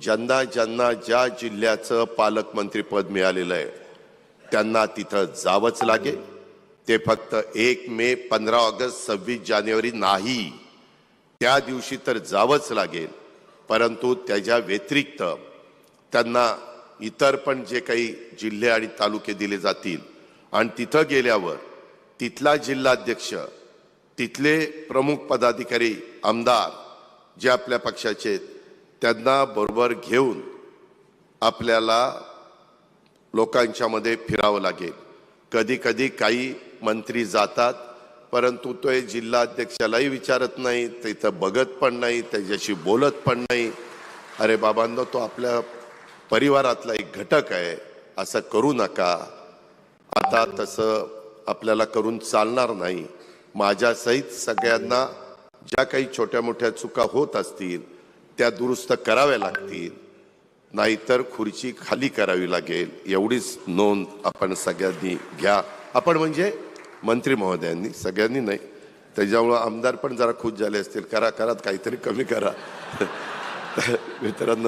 ज्यांना ज्यांना ज्या जिल्ह्याचं पालकमंत्रीपद मिळालेलं आहे त्यांना तिथं जावंच लागेल। ते फक्त 1 मे, 15 ऑगस्ट, 26 जानेवारी नाही, त्या दिवशी तर जावंच लागेल। परंतु त्याच्या व्यतिरिक्त त्यांना इतर पण जे काही जिल्हे आणि तालुके दिले जातील आणि तिथं गेल्यावर तिथला जिल्हाध्यक्ष, तिथले प्रमुख पदाधिकारी, आमदार जे आपल्या पक्षाचे आहेत त्यांना बरोबर घेऊन आपल्याला लोकांच्या मध्ये फिरावं लागेल। कधी कधी काही मंत्री जातात परंतु तो जिल्हाध्यक्षालाही विचारत नाही, तिथं बघत पण नाही, त्याच्याशी बोलत पण नाही। अरे बाबांनो, तो आपल्या परिवारातला एक घटक आहे, असं करू नका। आता तसं आपल्याला करून चालणार नाही। माझ्यासहित सगळ्यांना ज्या काही छोट्या मोठ्या चुका होत असतील त्या दुरुस्त कराव्या लागतील, नाहीतर खुर्ची खाली करावी लागेल। एवढीच नोंद आपण सगळ्यांनी घ्या। आपण म्हणजे मंत्री महोदयांनी, सगळ्यांनी नाही। त्याच्यामुळे आमदार पण जरा खुश झाले असतील, करा करा काहीतरी कमी करा। मित्रांनो,